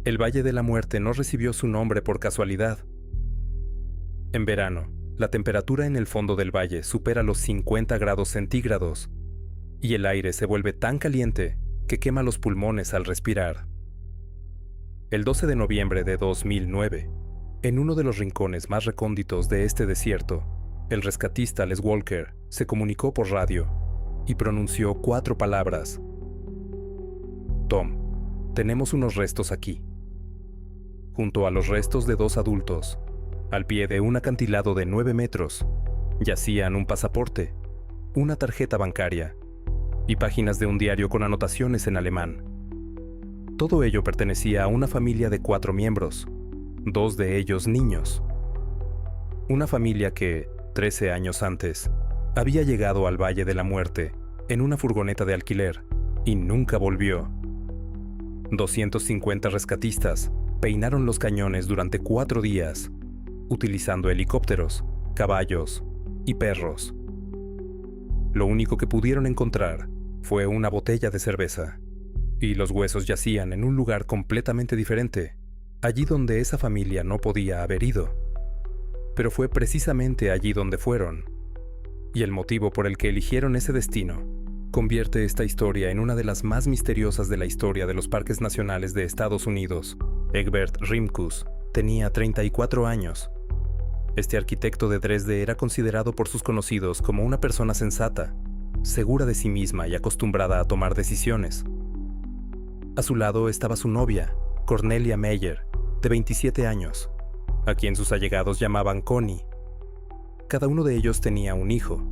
El Valle de la Muerte no recibió su nombre por casualidad. En verano, la temperatura en el fondo del valle supera los 50 grados centígrados y el aire se vuelve tan caliente que quema los pulmones al respirar. El 12 de noviembre de 2009, en uno de los rincones más recónditos de este desierto, el rescatista Les Walker se comunicó por radio y pronunció 4 palabras. Tom, tenemos unos restos aquí. Junto a los restos de 2 adultos, al pie de un acantilado de 9 metros, yacían un pasaporte, una tarjeta bancaria y páginas de un diario con anotaciones en alemán. Todo ello pertenecía a una familia de 4 miembros, 2 de ellos niños. Una familia que, 13 años antes, había llegado al Valle de la Muerte en una furgoneta de alquiler y nunca volvió. 250 rescatistas peinaron los cañones durante 4 días, utilizando helicópteros, caballos y perros. Lo único que pudieron encontrar fue una botella de cerveza, y los huesos yacían en un lugar completamente diferente, allí donde esa familia no podía haber ido. Pero fue precisamente allí donde fueron, y el motivo por el que eligieron ese destino convierte esta historia en una de las más misteriosas de la historia de los parques nacionales de Estados Unidos. Egbert Rimkus tenía 34 años. Este arquitecto de Dresde era considerado por sus conocidos como una persona sensata, segura de sí misma y acostumbrada a tomar decisiones. A su lado estaba su novia, Cornelia Meyer, de 27 años, a quien sus allegados llamaban Connie. Cada uno de ellos tenía un hijo,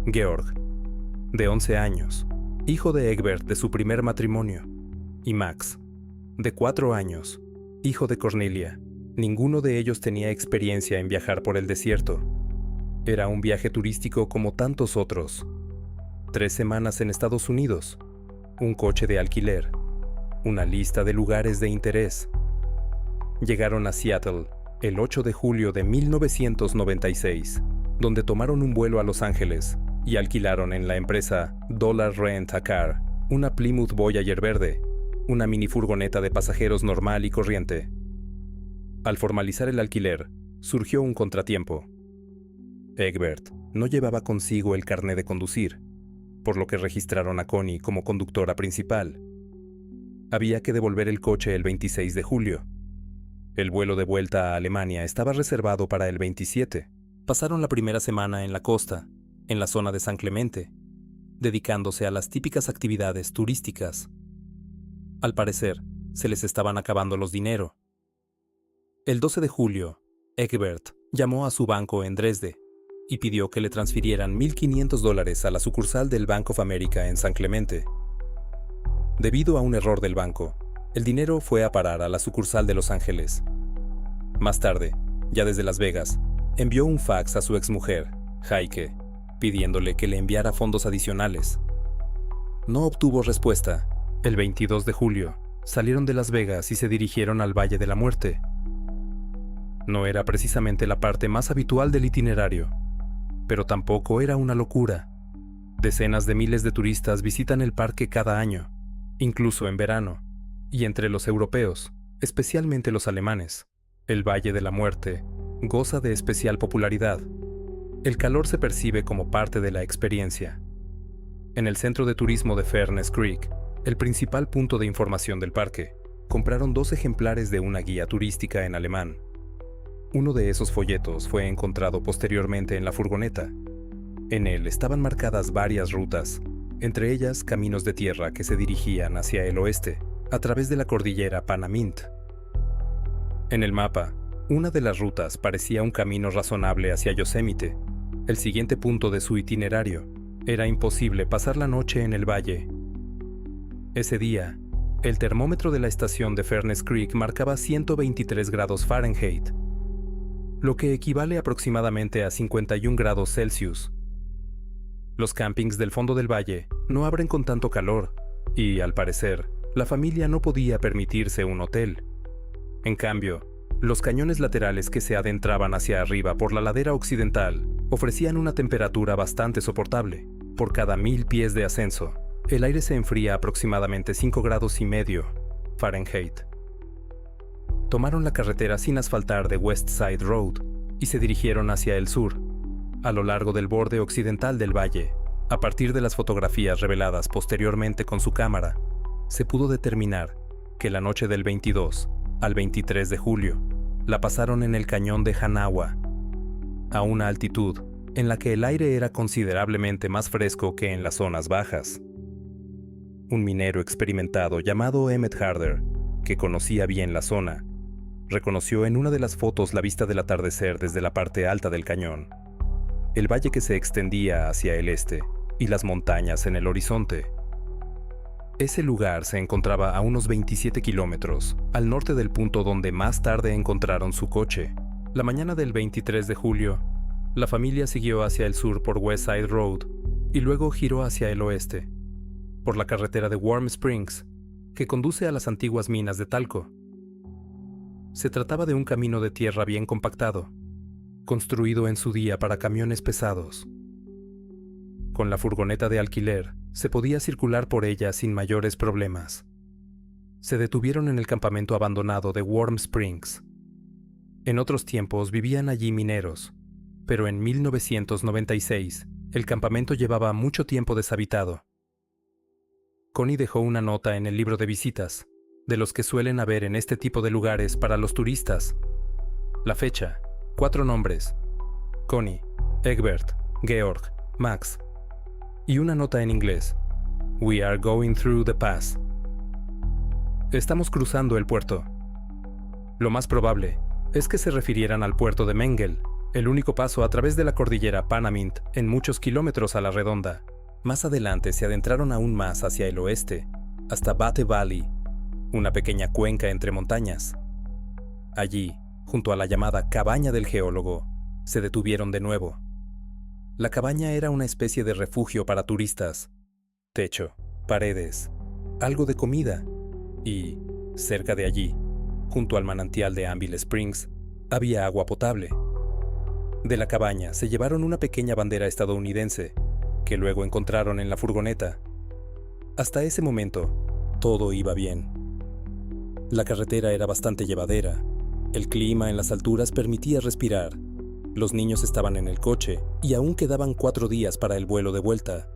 Georg, de 11 años, hijo de Egbert de su primer matrimonio, y Max, de 4 años, hijo de Cornelia. Ninguno de ellos tenía experiencia en viajar por el desierto. Era un viaje turístico como tantos otros. 3 semanas en Estados Unidos, un coche de alquiler, una lista de lugares de interés. Llegaron a Seattle el 8 de julio de 1996, donde tomaron un vuelo a Los Ángeles y alquilaron en la empresa Dollar Rent a Car una Plymouth Voyager verde, una minifurgoneta de pasajeros normal y corriente. Al formalizar el alquiler, surgió un contratiempo. Egbert no llevaba consigo el carné de conducir, por lo que registraron a Connie como conductora principal. Había que devolver el coche el 26 de julio. El vuelo de vuelta a Alemania estaba reservado para el 27. Pasaron la primera semana en la costa, en la zona de San Clemente, dedicándose a las típicas actividades turísticas. Al parecer, se les estaban acabando los dinero. El 12 de julio, Egbert llamó a su banco en Dresde y pidió que le transfirieran $1,500 a la sucursal del Bank of America en San Clemente. Debido a un error del banco, el dinero fue a parar a la sucursal de Los Ángeles. Más tarde, ya desde Las Vegas, envió un fax a su exmujer, Heike, pidiéndole que le enviara fondos adicionales. No obtuvo respuesta. El 22 de julio, salieron de Las Vegas y se dirigieron al Valle de la Muerte. No era precisamente la parte más habitual del itinerario, pero tampoco era una locura. Decenas de miles de turistas visitan el parque cada año, incluso en verano, y entre los europeos, especialmente los alemanes, el Valle de la Muerte goza de especial popularidad. El calor se percibe como parte de la experiencia. En el centro de turismo de Furnace Creek, el principal punto de información del parque, compraron 2 ejemplares de una guía turística en alemán. Uno de esos folletos fue encontrado posteriormente en la furgoneta. En él estaban marcadas varias rutas, entre ellas caminos de tierra que se dirigían hacia el oeste, a través de la cordillera Panamint. En el mapa, una de las rutas parecía un camino razonable hacia Yosemite, el siguiente punto de su itinerario. Era imposible pasar la noche en el valle. Ese día, el termómetro de la estación de Furnace Creek marcaba 123 grados Fahrenheit, lo que equivale aproximadamente a 51 grados Celsius. Los campings del fondo del valle no abren con tanto calor, y, al parecer, la familia no podía permitirse un hotel. En cambio, los cañones laterales que se adentraban hacia arriba por la ladera occidental ofrecían una temperatura bastante soportable. Por cada 1000 pies de ascenso, el aire se enfría aproximadamente 5,5 grados Fahrenheit. tomaron la carretera sin asfaltar de West Side Road y se dirigieron hacia el sur, a lo largo del borde occidental del valle. A partir de las fotografías reveladas posteriormente con su cámara, se pudo determinar que la noche del 22 al 23 de julio la pasaron en el cañón de Hanawa, a una altitud en la que el aire era considerablemente más fresco que en las zonas bajas. Un minero experimentado llamado Emmett Harder, que conocía bien la zona, reconoció en una de las fotos la vista del atardecer desde la parte alta del cañón, el valle que se extendía hacia el este y las montañas en el horizonte. Ese lugar se encontraba a unos 27 kilómetros al norte del punto donde más tarde encontraron su coche. La mañana del 23 de julio, la familia siguió hacia el sur por West Side Road y luego giró hacia el oeste, por la carretera de Warm Springs, que conduce a las antiguas minas de talco. Se trataba de un camino de tierra bien compactado, construido en su día para camiones pesados. Con la furgoneta de alquiler, se podía circular por ella sin mayores problemas. Se detuvieron en el campamento abandonado de Warm Springs. En otros tiempos vivían allí mineros, pero en 1996 el campamento llevaba mucho tiempo deshabitado. Connie dejó una nota en el libro de visitas, de los que suelen haber en este tipo de lugares para los turistas. La fecha, 4 nombres: Connie, Egbert, Georg, Max, y una nota en inglés: We are going through the pass. Estamos cruzando el puerto. Lo más probable es que se refirieran al puerto de Mengel, el único paso a través de la cordillera Panamint en muchos kilómetros a la redonda. Más adelante se adentraron aún más hacia el oeste, hasta Bate Valley, una pequeña cuenca entre montañas. Allí, junto a la llamada Cabaña del Geólogo, se detuvieron de nuevo. La cabaña era una especie de refugio para turistas. Techo, paredes, algo de comida y, cerca de allí, junto al manantial de Anvil Springs, había agua potable. De la cabaña se llevaron una pequeña bandera estadounidense, que luego encontraron en la furgoneta. Hasta ese momento, todo iba bien. La carretera era bastante llevadera. El clima en las alturas permitía respirar. Los niños estaban en el coche y aún quedaban 4 días para el vuelo de vuelta.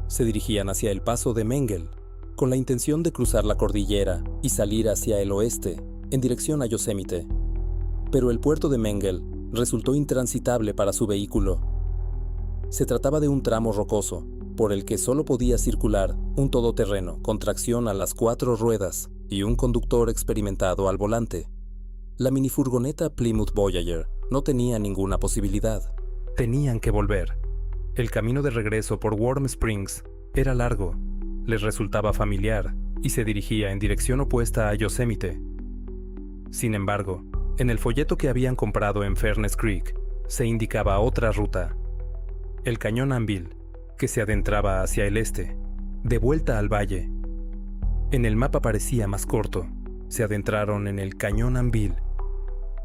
Se dirigían hacia el paso de Mengel, con la intención de cruzar la cordillera y salir hacia el oeste, en dirección a Yosemite. Pero el puerto de Mengel resultó intransitable para su vehículo. Se trataba de un tramo rocoso, por el que solo podía circular un todoterreno con tracción a las 4 ruedas y un conductor experimentado al volante. La minifurgoneta Plymouth Voyager no tenía ninguna posibilidad. Tenían que volver. El camino de regreso por Warm Springs era largo, les resultaba familiar y se dirigía en dirección opuesta a Yosemite. Sin embargo, en el folleto que habían comprado en Furnace Creek se indicaba otra ruta: el cañón Anvil, que se adentraba hacia el este, de vuelta al valle. En el mapa parecía más corto. Se adentraron en el cañón Anvil.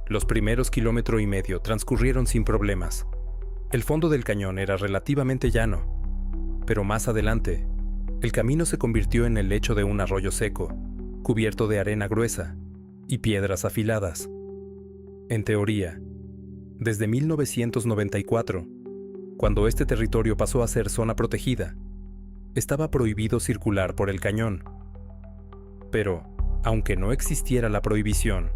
Los primeros 1,5 kilómetros transcurrieron sin problemas. El fondo del cañón era relativamente llano, pero más adelante, el camino se convirtió en el lecho de un arroyo seco, cubierto de arena gruesa y piedras afiladas. En teoría, desde 1994, cuando este territorio pasó a ser zona protegida, estaba prohibido circular por el cañón. Pero, aunque no existiera la prohibición,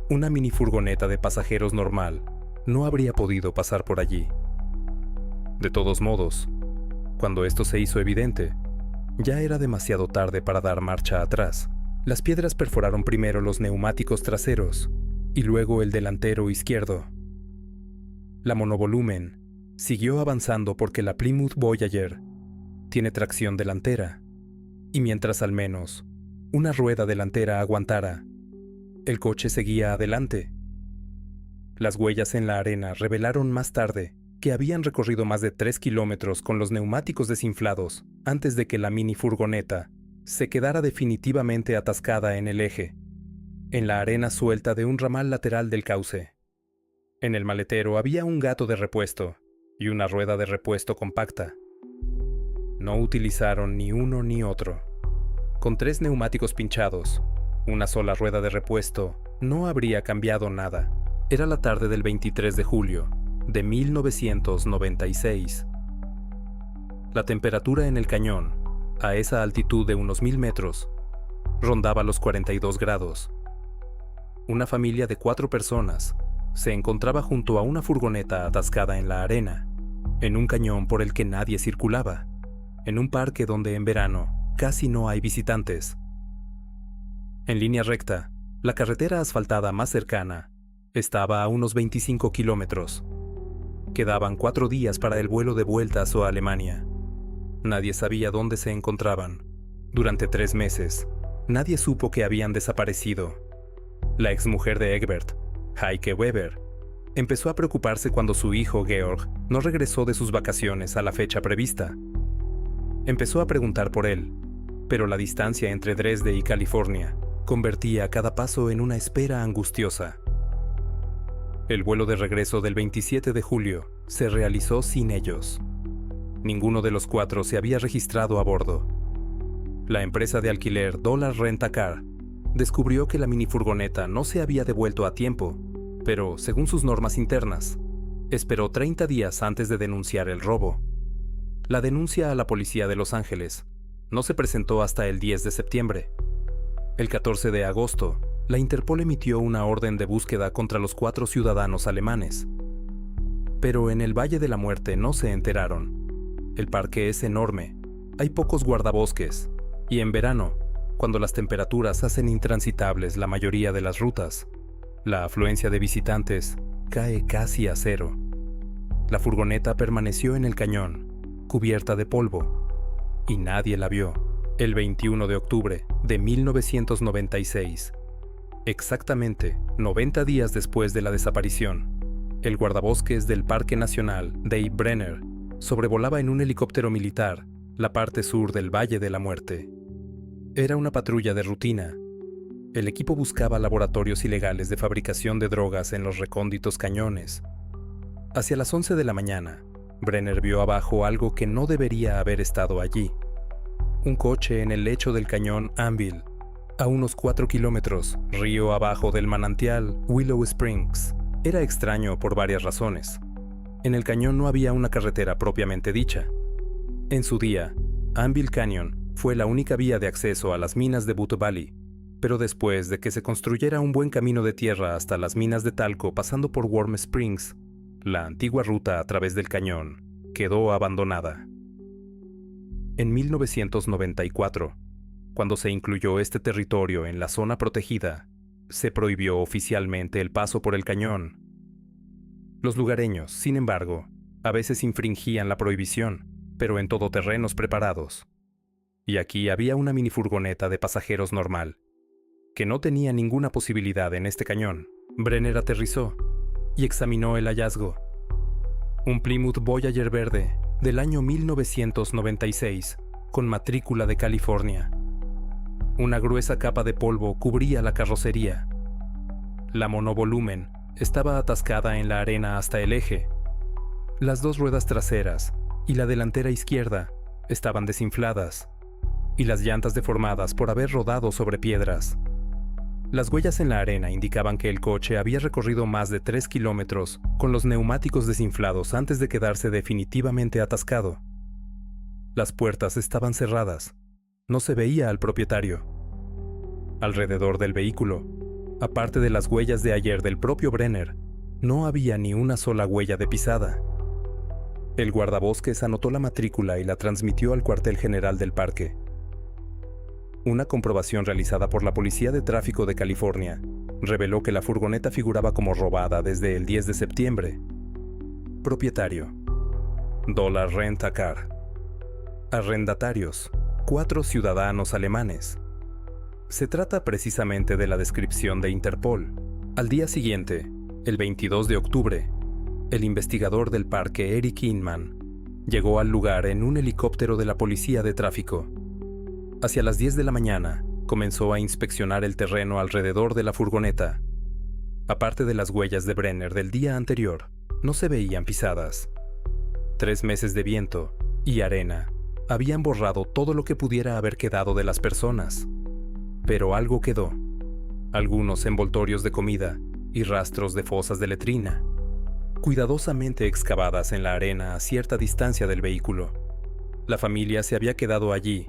una minifurgoneta de pasajeros normal no habría podido pasar por allí. De todos modos, cuando esto se hizo evidente, ya era demasiado tarde para dar marcha atrás. Las piedras perforaron primero los neumáticos traseros y luego el delantero izquierdo. La monovolumen siguió avanzando porque la Plymouth Voyager tiene tracción delantera, y mientras al menos una rueda delantera aguantara, el coche seguía adelante. Las huellas en la arena revelaron más tarde que habían recorrido más de 3 kilómetros con los neumáticos desinflados antes de que la mini furgoneta se quedara definitivamente atascada en el eje, en la arena suelta de un ramal lateral del cauce. En el maletero había un gato de repuesto y una rueda de repuesto compacta. No utilizaron ni uno ni otro. Con 3 neumáticos pinchados, Una sola rueda de repuesto no habría cambiado nada. Era la tarde del 23 de julio de 1996. La temperatura en el cañón, a esa altitud de unos 1000 metros, rondaba los 42 grados. Una familia de 4 personas se encontraba junto a una furgoneta atascada en la arena, en un cañón por el que nadie circulaba, en un parque donde en verano casi no hay visitantes. En línea recta, la carretera asfaltada más cercana estaba a unos 25 kilómetros. Quedaban 4 días para el vuelo de vuelta a su Alemania. Nadie sabía dónde se encontraban. Durante 3 meses, nadie supo que habían desaparecido. La exmujer de Egbert, Heike Weber, empezó a preocuparse cuando su hijo Georg no regresó de sus vacaciones a la fecha prevista. Empezó a preguntar por él, pero la distancia entre Dresde y California convertía cada paso en una espera angustiosa. El vuelo de regreso del 27 de julio se realizó sin ellos. Ninguno de los 4 se había registrado a bordo. La empresa de alquiler Dollar Rent a Car descubrió que la minifurgoneta no se había devuelto a tiempo, pero, según sus normas internas, esperó 30 días antes de denunciar el robo. La denuncia a la policía de Los Ángeles no se presentó hasta el 10 de septiembre. El 14 de agosto, la Interpol emitió una orden de búsqueda contra los 4 ciudadanos alemanes. Pero en el Valle de la Muerte no se enteraron. El parque es enorme, hay pocos guardabosques, y en verano, cuando las temperaturas hacen intransitables la mayoría de las rutas, la afluencia de visitantes cae casi a 0. La furgoneta permaneció en el cañón, cubierta de polvo, y nadie la vio. El 21 de octubre de 1996, exactamente 90 días después de la desaparición, el guardabosques del Parque Nacional Dave Brenner sobrevolaba en un helicóptero militar la parte sur del Valle de la Muerte. Era una patrulla de rutina. El equipo buscaba laboratorios ilegales de fabricación de drogas en los recónditos cañones. Hacia las 11 de la mañana, Brenner vio abajo algo que no debería haber estado allí. Un coche en el lecho del cañón Anvil, a unos 4 kilómetros río abajo del manantial Willow Springs. Era extraño por varias razones. En el cañón no había una carretera propiamente dicha. En su día, Anvil Canyon fue la única vía de acceso a las minas de Butte Valley, pero después de que se construyera un buen camino de tierra hasta las minas de talco pasando por Warm Springs, la antigua ruta a través del cañón quedó abandonada. En 1994, cuando se incluyó este territorio en la zona protegida, se prohibió oficialmente el paso por el cañón. Los lugareños, sin embargo, a veces infringían la prohibición, pero en todoterrenos preparados. Y aquí había una minifurgoneta de pasajeros normal, que no tenía ninguna posibilidad en este cañón. Brenner aterrizó y examinó el hallazgo. Un Plymouth Voyager verde del año 1996, con matrícula de California. Una gruesa capa de polvo cubría la carrocería. La monovolumen estaba atascada en la arena hasta el eje. Las 2 ruedas traseras y la delantera izquierda estaban desinfladas, y las llantas deformadas por haber rodado sobre piedras. Las huellas en la arena indicaban que el coche había recorrido más de 3 kilómetros con los neumáticos desinflados antes de quedarse definitivamente atascado. Las puertas estaban cerradas. No se veía al propietario. Alrededor del vehículo, aparte de las huellas de ayer del propio Brenner, no había ni una sola huella de pisada. El guardabosques anotó la matrícula y la transmitió al cuartel general del parque. Una comprobación realizada por la Policía de Tráfico de California reveló que la furgoneta figuraba como robada desde el 10 de septiembre. Propietario: Dollar Rent a Car. Arrendatarios: 4 ciudadanos alemanes. Se trata precisamente de la descripción de Interpol. Al día siguiente, el 22 de octubre, el investigador del parque Eric Inman llegó al lugar en un helicóptero de la Policía de Tráfico. Hacia las 10 de la mañana, comenzó a inspeccionar el terreno alrededor de la furgoneta. Aparte de las huellas de Brenner del día anterior, no se veían pisadas. 3 meses de viento y arena habían borrado todo lo que pudiera haber quedado de las personas. Pero algo quedó. algunos envoltorios de comida y rastros de fosas de letrina, cuidadosamente excavadas en la arena a cierta distancia del vehículo. La familia se había quedado allí,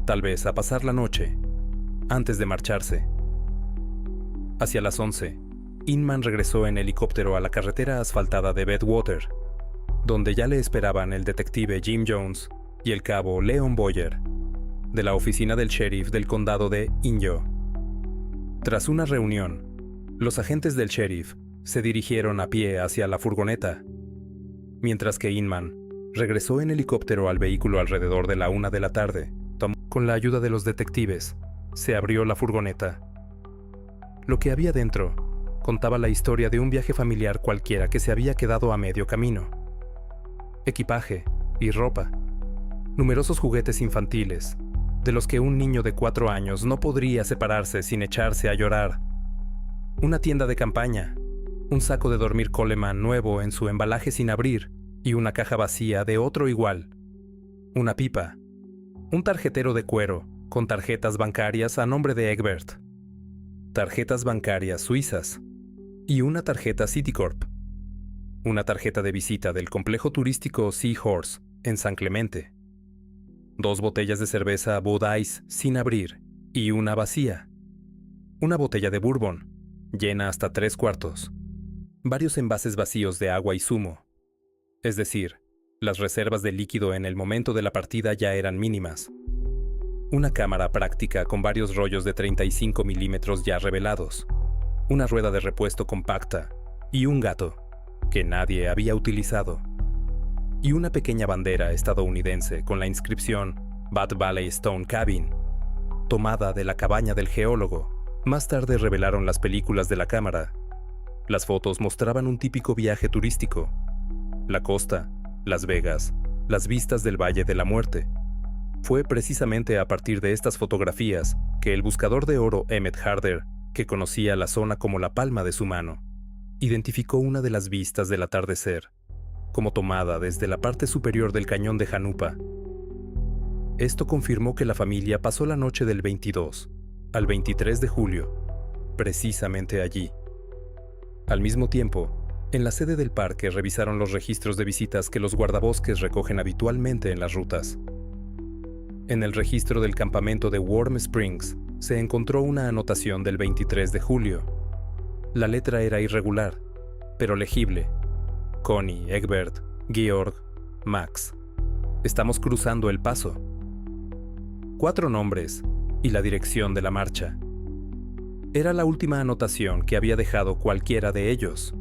tal vez a pasar la noche, antes de marcharse. Hacia las 11, Inman regresó en helicóptero a la carretera asfaltada de Badwater, donde ya le esperaban el detective Jim Jones y el cabo Leon Boyer, de la oficina del sheriff del condado de Inyo. Tras una reunión, los agentes del sheriff se dirigieron a pie hacia la furgoneta, mientras que Inman regresó en helicóptero al vehículo alrededor de la 1 de la tarde. Con la ayuda de los detectives, se abrió la furgoneta. Lo que había dentro contaba la historia de un viaje familiar cualquiera que se había quedado a medio camino. Equipaje y ropa, numerosos juguetes infantiles, de los que un niño de 4 años no podría separarse sin echarse a llorar. Una tienda de campaña, un saco de dormir Coleman nuevo en su embalaje sin abrir y una caja vacía de otro igual. Una pipa, un tarjetero de cuero con tarjetas bancarias a nombre de Egbert, tarjetas bancarias suizas y una tarjeta Citicorp, una tarjeta de visita del complejo turístico Seahorse en San Clemente, 2 botellas de cerveza Bud Ice sin abrir y una vacía, una botella de bourbon llena hasta 3/4, varios envases vacíos de agua y zumo, es decir, las reservas de líquido en el momento de la partida ya eran mínimas, una cámara práctica con varios rollos de 35 milímetros ya revelados, una rueda de repuesto compacta y un gato que nadie había utilizado, y una pequeña bandera estadounidense con la inscripción Bad Valley Stone Cabin, tomada de la cabaña del geólogo. Más tarde revelaron las películas de la cámara. Las fotos mostraban un típico viaje turístico: la costa, Las Vegas, las vistas del Valle de la Muerte. Fue precisamente a partir de estas fotografías que el buscador de oro Emmett Harder, que conocía la zona como la palma de su mano, identificó una de las vistas del atardecer, como tomada desde la parte superior del cañón de Janupa. Esto confirmó que la familia pasó la noche del 22 al 23 de julio, precisamente allí. Al mismo tiempo, en la sede del parque revisaron los registros de visitas que los guardabosques recogen habitualmente en las rutas. En el registro del campamento de Warm Springs se encontró una anotación del 23 de julio. La letra era irregular, pero legible. Connie, Egbert, Georg, Max. Estamos cruzando el paso. 4 nombres y la dirección de la marcha. Era la última anotación que había dejado cualquiera de ellos.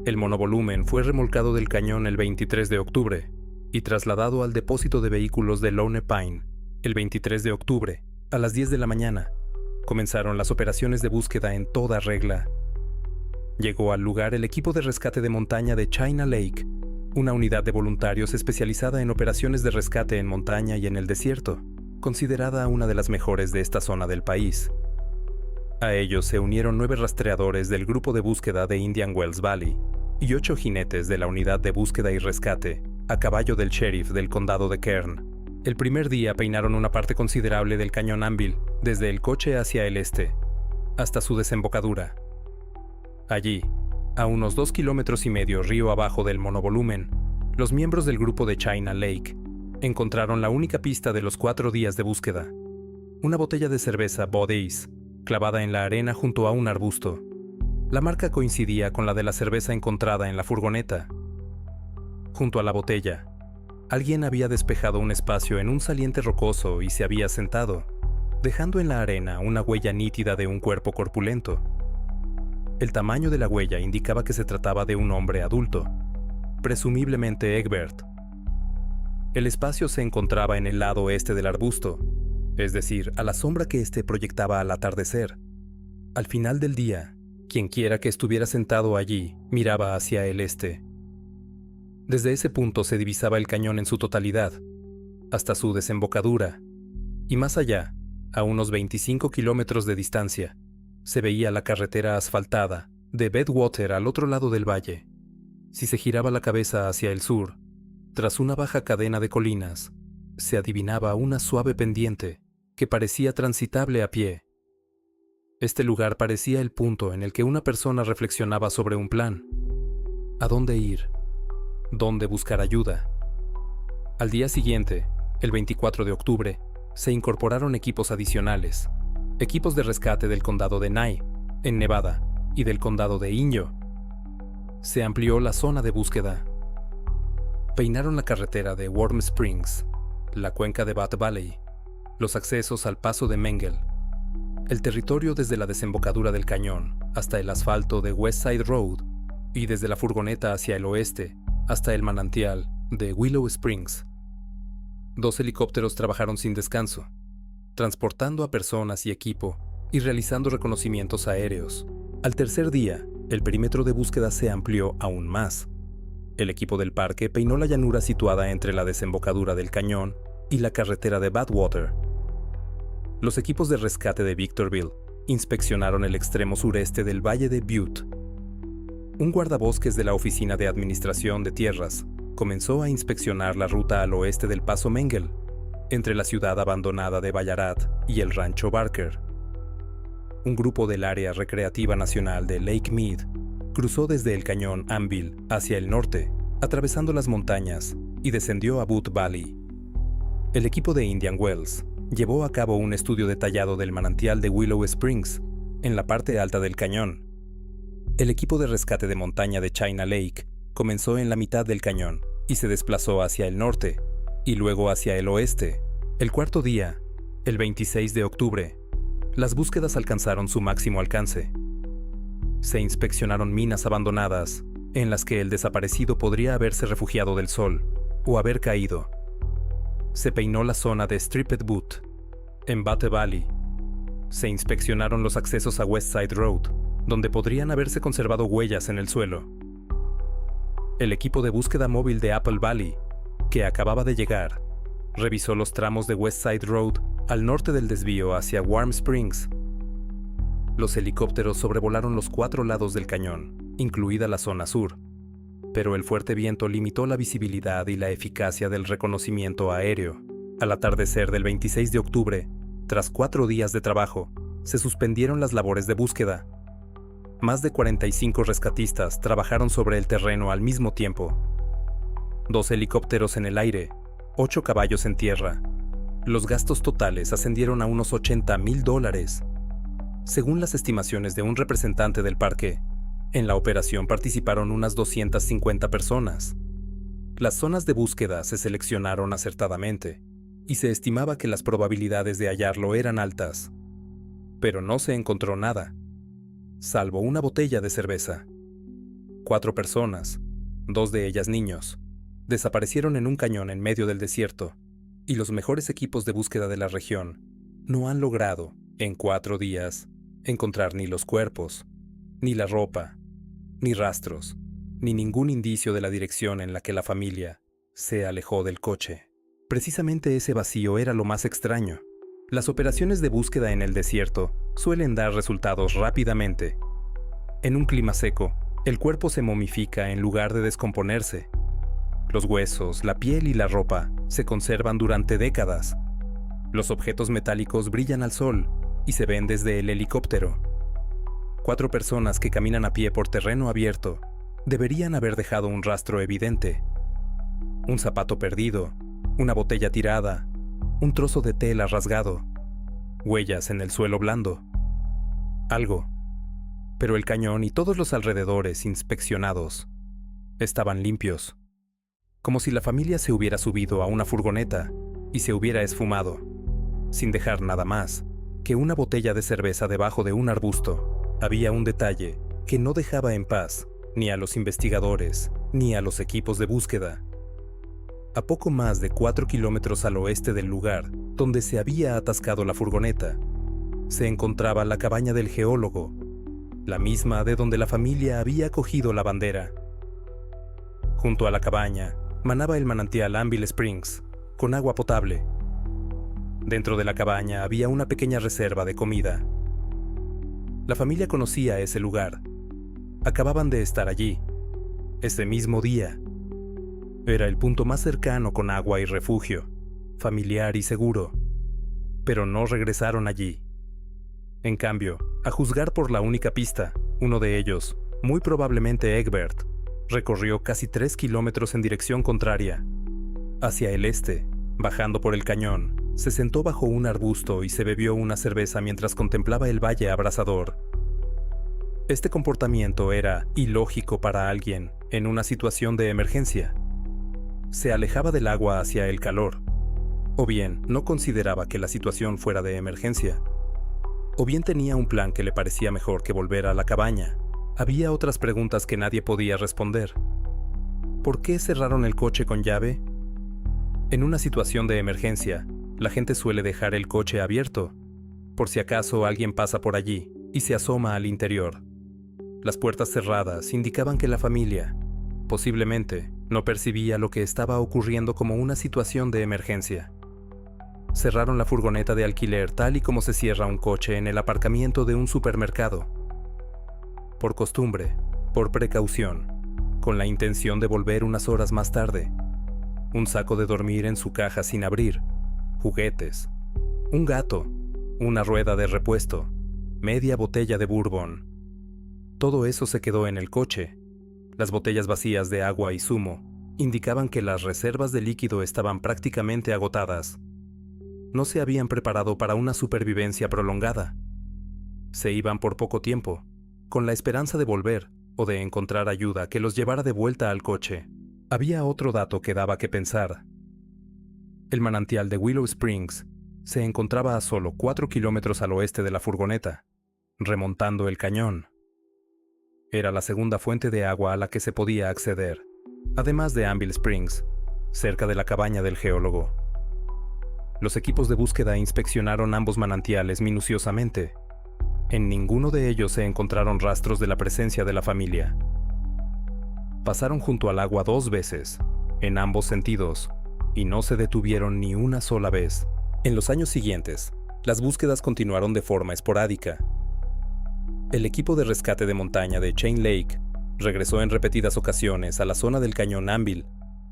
El monovolumen fue remolcado del cañón el 23 de octubre y trasladado al depósito de vehículos de Lone Pine el 23 de octubre a las 10 de la mañana. Comenzaron las operaciones de búsqueda en toda regla. Llegó al lugar el equipo de rescate de montaña de China Lake, una unidad de voluntarios especializada en operaciones de rescate en montaña y en el desierto, considerada una de las mejores de esta zona del país. A ellos se unieron 9 rastreadores del grupo de búsqueda de Indian Wells Valley y 8 jinetes de la unidad de búsqueda y rescate a caballo del sheriff del condado de Kern. El primer día peinaron una parte considerable del cañón Anvil, desde el coche hacia el este, hasta su desembocadura. Allí, a unos 2,5 kilómetros río abajo del monovolumen, los miembros del grupo de China Lake encontraron la única pista de los 4 días de búsqueda: una botella de cerveza Bud Ice, clavada en la arena junto a un arbusto. La marca coincidía con la de la cerveza encontrada en la furgoneta. Junto a la botella, alguien había despejado un espacio en un saliente rocoso y se había sentado, dejando en la arena una huella nítida de un cuerpo corpulento. El tamaño de la huella indicaba que se trataba de un hombre adulto, presumiblemente Egbert. El espacio se encontraba en el lado este del arbusto, es decir, a la sombra que éste proyectaba al atardecer. Al final del día, quienquiera que estuviera sentado allí miraba hacia el este. Desde ese punto se divisaba el cañón en su totalidad, hasta su desembocadura, y más allá, a unos 25 kilómetros de distancia, se veía la carretera asfaltada de Badwater al otro lado del valle. Si se giraba la cabeza hacia el sur, tras una baja cadena de colinas, se adivinaba una suave pendiente que parecía transitable a pie. Este lugar parecía el punto en el que una persona reflexionaba sobre un plan. ¿A dónde ir? ¿Dónde buscar ayuda? Al día siguiente, el 24 de octubre, se incorporaron equipos adicionales, equipos de rescate del condado de Nye, en Nevada, y del condado de Inyo. Se amplió la zona de búsqueda. Peinaron la carretera de Warm Springs, la cuenca de Bath Valley, los accesos al paso de Mengel, el territorio desde la desembocadura del cañón hasta el asfalto de West Side Road y desde la furgoneta hacia el oeste hasta el manantial de Willow Springs. 2 helicópteros trabajaron sin descanso, transportando a personas y equipo y realizando reconocimientos aéreos. Al tercer día, el perímetro de búsqueda se amplió aún más. El equipo del parque peinó la llanura situada entre la desembocadura del cañón y la carretera de Badwater. Los equipos de rescate de Victorville inspeccionaron el extremo sureste del Valle de Butte. Un guardabosques de la Oficina de Administración de Tierras comenzó a inspeccionar la ruta al oeste del Paso Mengel, entre la ciudad abandonada de Ballarat y el rancho Barker. Un grupo del Área Recreativa Nacional de Lake Mead cruzó desde el cañón Anvil hacia el norte, atravesando las montañas, y descendió a Butte Valley. El equipo de Indian Wells llevó a cabo un estudio detallado del manantial de Willow Springs, en la parte alta del cañón. El equipo de rescate de montaña de China Lake comenzó en la mitad del cañón y se desplazó hacia el norte, y luego hacia el oeste. El cuarto día, el 26 de octubre, las búsquedas alcanzaron su máximo alcance. Se inspeccionaron minas abandonadas, en las que el desaparecido podría haberse refugiado del sol o haber caído. Se peinó la zona de Stripped Butte, en Bath Valley. Se inspeccionaron los accesos a West Side Road, donde podrían haberse conservado huellas en el suelo. El equipo de búsqueda móvil de Apple Valley, que acababa de llegar, revisó los tramos de West Side Road al norte del desvío hacia Warm Springs. Los helicópteros sobrevolaron los 4 lados del cañón, incluida la zona sur, pero el fuerte viento limitó la visibilidad y la eficacia del reconocimiento aéreo. Al atardecer del 26 de octubre, tras 4 días de trabajo, se suspendieron las labores de búsqueda. Más de 45 rescatistas trabajaron sobre el terreno al mismo tiempo. 2 helicópteros en el aire, 8 caballos en tierra. Los gastos totales ascendieron a unos $80,000. Según las estimaciones de un representante del parque, en la operación participaron unas 250 personas. Las zonas de búsqueda se seleccionaron acertadamente, y se estimaba que las probabilidades de hallarlo eran altas. Pero no se encontró nada, salvo una botella de cerveza. 4 personas, 2 de ellas niños, desaparecieron en un cañón en medio del desierto, y los mejores equipos de búsqueda de la región no han logrado, en 4 días, encontrar ni los cuerpos, ni la ropa, ni rastros, ni ningún indicio de la dirección en la que la familia se alejó del coche. Precisamente ese vacío era lo más extraño. Las operaciones de búsqueda en el desierto suelen dar resultados rápidamente. En un clima seco, el cuerpo se momifica en lugar de descomponerse. Los huesos, la piel y la ropa se conservan durante décadas. Los objetos metálicos brillan al sol y se ven desde el helicóptero. 4 personas que caminan a pie por terreno abierto deberían haber dejado un rastro evidente. Un zapato perdido, una botella tirada, un trozo de tela rasgado, huellas en el suelo blando. Algo. Pero el cañón y todos los alrededores inspeccionados estaban limpios, como si la familia se hubiera subido a una furgoneta y se hubiera esfumado, sin dejar nada más que una botella de cerveza debajo de un arbusto. Había un detalle que no dejaba en paz ni a los investigadores ni a los equipos de búsqueda. A poco más de 4 kilómetros al oeste del lugar donde se había atascado la furgoneta, se encontraba la cabaña del geólogo, la misma de donde la familia había cogido la bandera. Junto a la cabaña manaba el manantial Anvil Springs, con agua potable. Dentro de la cabaña había una pequeña reserva de comida. La familia conocía ese lugar. Acababan de estar allí, ese mismo día. Era el punto más cercano con agua y refugio, familiar y seguro. Pero no regresaron allí. En cambio, A juzgar por la única pista, uno de ellos, muy probablemente Egbert, recorrió casi 3 kilómetros en dirección contraria. Hacia el este, bajando por el cañón, se sentó bajo un arbusto y se bebió una cerveza mientras contemplaba el valle abrasador. Este comportamiento era ilógico para alguien en una situación de emergencia. Se alejaba del agua hacia el calor, o bien no consideraba que la situación fuera de emergencia, o bien tenía un plan que le parecía mejor que volver a la cabaña. Había otras preguntas que nadie podía responder. ¿Por qué cerraron el coche con llave? En una situación de emergencia, la gente suele dejar el coche abierto, por si acaso alguien pasa por allí y se asoma al interior. Las puertas cerradas indicaban que la familia, posiblemente, no percibía lo que estaba ocurriendo como una situación de emergencia. Cerraron la furgoneta de alquiler tal y como se cierra un coche en el aparcamiento de un supermercado. Por costumbre, por precaución, con la intención de volver unas horas más tarde. Un saco de dormir en su caja sin abrir, juguetes, un gato, una rueda de repuesto, media botella de bourbon. Todo eso se quedó en el coche. Las botellas vacías de agua y zumo indicaban que las reservas de líquido estaban prácticamente agotadas. No se habían preparado para una supervivencia prolongada. Se iban por poco tiempo, con la esperanza de volver o de encontrar ayuda que los llevara de vuelta al coche. Había otro dato que daba que pensar. El manantial de Willow Springs se encontraba a solo 4 kilómetros al oeste de la furgoneta, remontando el cañón. Era la segunda fuente de agua a la que se podía acceder, además de Anvil Springs, cerca de la cabaña del geólogo. Los equipos de búsqueda inspeccionaron ambos manantiales minuciosamente. En ninguno de ellos se encontraron rastros de la presencia de la familia. Pasaron junto al agua 2 veces, en ambos sentidos, y no se detuvieron ni una sola vez. En los años siguientes, las búsquedas continuaron de forma esporádica. El equipo de rescate de montaña de Chain Lake regresó en repetidas ocasiones a la zona del cañón Anvil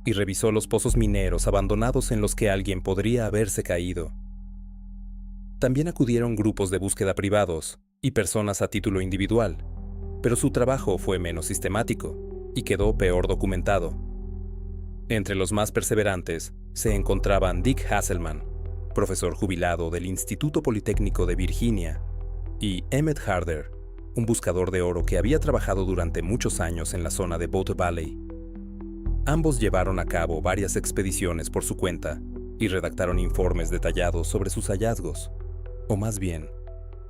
y revisó los pozos mineros abandonados en los que alguien podría haberse caído. También acudieron grupos de búsqueda privados y personas a título individual, pero su trabajo fue menos sistemático y quedó peor documentado. Entre los más perseverantes se encontraban Dick Hasselman, profesor jubilado del Instituto Politécnico de Virginia, y Emmett Harder, un buscador de oro que había trabajado durante muchos años en la zona de Boat Valley. Ambos llevaron a cabo varias expediciones por su cuenta y redactaron informes detallados sobre sus hallazgos, o más bien,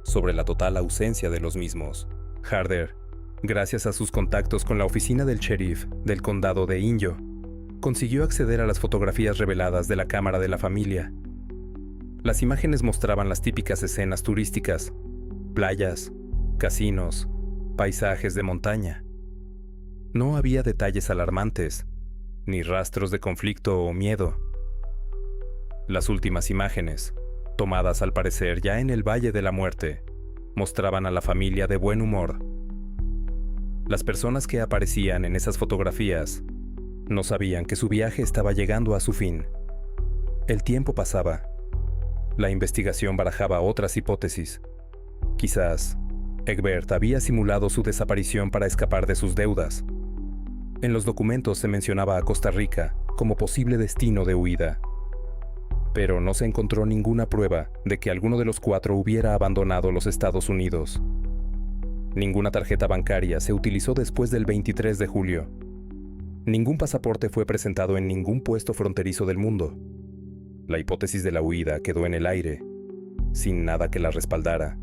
sobre la total ausencia de los mismos. Harder, gracias a sus contactos con la oficina del sheriff del condado de Inyo, consiguió acceder a las fotografías reveladas de la cámara de la familia. Las imágenes mostraban las típicas escenas turísticas: playas, casinos, paisajes de montaña. No había detalles alarmantes, ni rastros de conflicto o miedo. Las últimas imágenes, tomadas al parecer ya en el Valle de la Muerte, mostraban a la familia de buen humor. Las personas que aparecían en esas fotografías no sabían que su viaje estaba llegando a su fin. El tiempo pasaba. La investigación barajaba otras hipótesis. Quizás Egbert había simulado su desaparición para escapar de sus deudas. En los documentos se mencionaba a Costa Rica como posible destino de huida. Pero no se encontró ninguna prueba de que alguno de los 4 hubiera abandonado los Estados Unidos. Ninguna tarjeta bancaria se utilizó después del 23 de julio. Ningún pasaporte fue presentado en ningún puesto fronterizo del mundo. La hipótesis de la huida quedó en el aire, sin nada que la respaldara,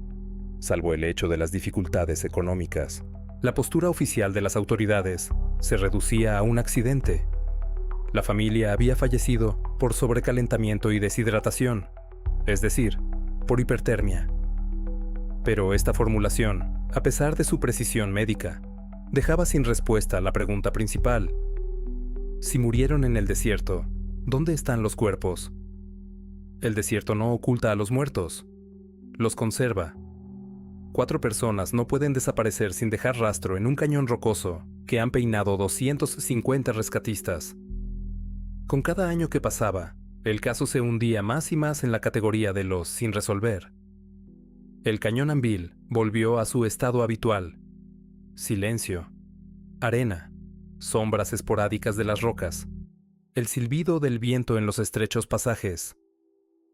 salvo el hecho de las dificultades económicas. La postura oficial de las autoridades se reducía a un accidente. La familia había fallecido por sobrecalentamiento y deshidratación, es decir, por hipertermia. Pero esta formulación, a pesar de su precisión médica, dejaba sin respuesta la pregunta principal. Si murieron en el desierto, ¿dónde están los cuerpos? El desierto no oculta a los muertos, los conserva. 4 personas no pueden desaparecer sin dejar rastro en un cañón rocoso que han peinado 250 rescatistas. Con cada año que pasaba, el caso se hundía más y más en la categoría de los sin resolver. El cañón Anvil volvió a su estado habitual. Silencio, arena, sombras esporádicas de las rocas, el silbido del viento en los estrechos pasajes.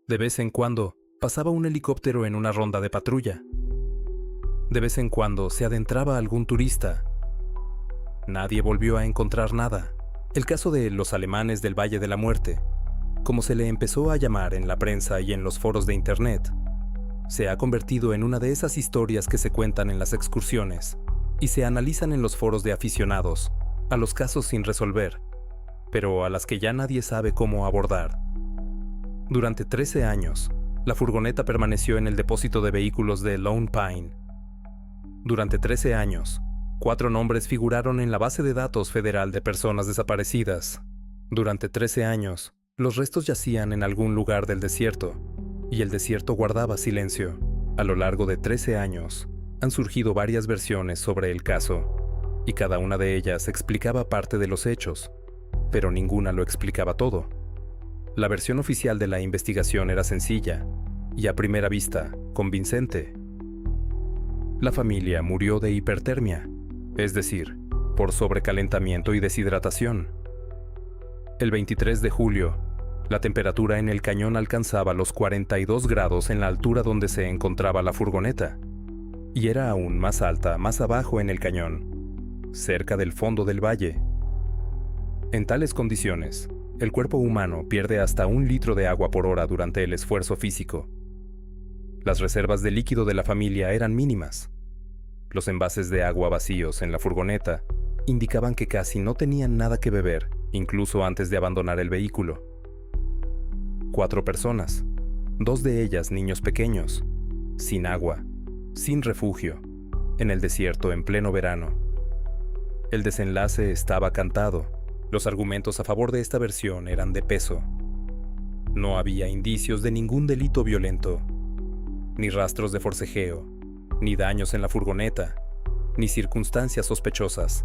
De vez en cuando pasaba un helicóptero en una ronda de patrulla. De vez en cuando se adentraba algún turista. Nadie volvió a encontrar nada. El caso de los alemanes del Valle de la Muerte, como se le empezó a llamar en la prensa y en los foros de Internet, se ha convertido en una de esas historias que se cuentan en las excursiones y se analizan en los foros de aficionados a los casos sin resolver, pero a las que ya nadie sabe cómo abordar. Durante 13 años, la furgoneta permaneció en el depósito de vehículos de Lone Pine. Durante 13 años, 4 nombres figuraron en la base de datos federal de personas desaparecidas. Durante 13 años, los restos yacían en algún lugar del desierto, y el desierto guardaba silencio. A lo largo de 13 años, han surgido varias versiones sobre el caso, y cada una de ellas explicaba parte de los hechos, pero ninguna lo explicaba todo. La versión oficial de la investigación era sencilla, y a primera vista, convincente. La familia murió de hipertermia, es decir, por sobrecalentamiento y deshidratación. El 23 de julio, la temperatura en el cañón alcanzaba los 42 grados en la altura donde se encontraba la furgoneta, y era aún más alta más abajo en el cañón, cerca del fondo del valle. En tales condiciones, el cuerpo humano pierde hasta 1 litro de agua por hora durante el esfuerzo físico. Las reservas de líquido de la familia eran mínimas. Los envases de agua vacíos en la furgoneta indicaban que casi no tenían nada que beber, incluso antes de abandonar el vehículo. 4 personas, 2 de ellas niños pequeños, sin agua, sin refugio, en el desierto en pleno verano. El desenlace estaba cantado. Los argumentos a favor de esta versión eran de peso. No había indicios de ningún delito violento, ni rastros de forcejeo, ni daños en la furgoneta, ni circunstancias sospechosas.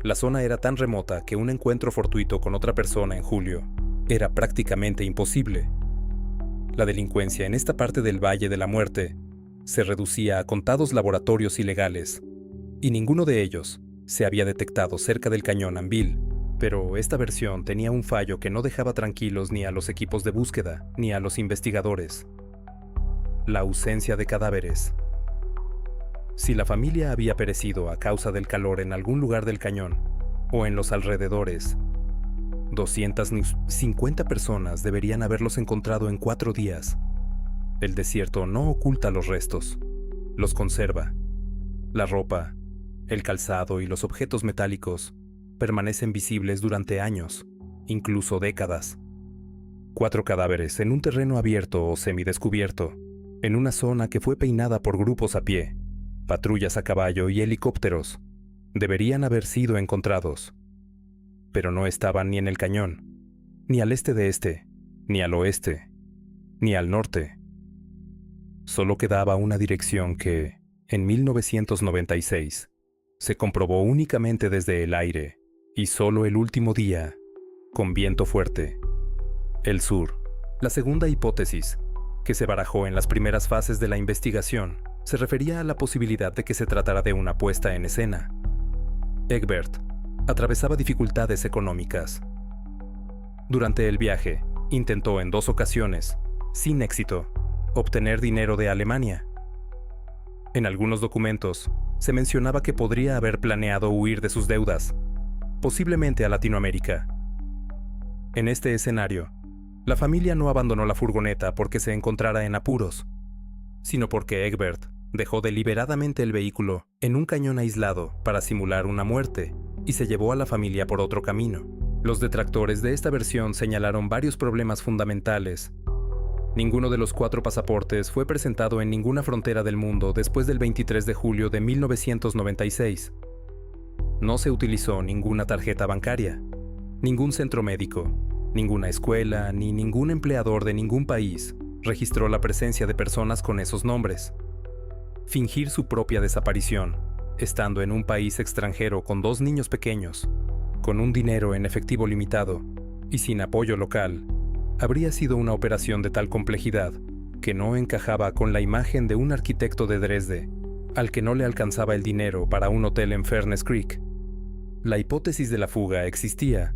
La zona era tan remota que un encuentro fortuito con otra persona en julio era prácticamente imposible. La delincuencia en esta parte del Valle de la Muerte se reducía a contados laboratorios ilegales, y ninguno de ellos se había detectado cerca del cañón Anvil, pero esta versión tenía un fallo que no dejaba tranquilos ni a los equipos de búsqueda ni a los investigadores: la ausencia de cadáveres. Si la familia había perecido a causa del calor en algún lugar del cañón o en los alrededores, 250 personas deberían haberlos encontrado en 4 días. El desierto no oculta los restos, los conserva. La ropa, el calzado y los objetos metálicos permanecen visibles durante años, incluso décadas. 4 cadáveres en un terreno abierto o semidescubierto, en una zona que fue peinada por grupos a pie, patrullas a caballo y helicópteros, deberían haber sido encontrados. Pero no estaban ni en el cañón, ni al este de este, ni al oeste, ni al norte. Solo quedaba una dirección que, en 1996, se comprobó únicamente desde el aire, y solo el último día, con viento fuerte: el sur. La segunda hipótesis, que se barajó en las primeras fases de la investigación, se refería a la posibilidad de que se tratara de una puesta en escena. Egbert atravesaba dificultades económicas. Durante el viaje, intentó en 2 ocasiones, sin éxito, obtener dinero de Alemania. En algunos documentos, se mencionaba que podría haber planeado huir de sus deudas, posiblemente a Latinoamérica. En este escenario, la familia no abandonó la furgoneta porque se encontrara en apuros, sino porque Egbert dejó deliberadamente el vehículo en un cañón aislado para simular una muerte y se llevó a la familia por otro camino. Los detractores de esta versión señalaron varios problemas fundamentales. Ninguno de los 4 pasaportes fue presentado en ninguna frontera del mundo después del 23 de julio de 1996. No se utilizó ninguna tarjeta bancaria, ningún centro médico, ninguna escuela ni ningún empleador de ningún país registró la presencia de personas con esos nombres. Fingir su propia desaparición, estando en un país extranjero con 2 niños pequeños, con un dinero en efectivo limitado y sin apoyo local, habría sido una operación de tal complejidad que no encajaba con la imagen de un arquitecto de Dresde, al que no le alcanzaba el dinero para un hotel en Furnace Creek. La hipótesis de la fuga existía,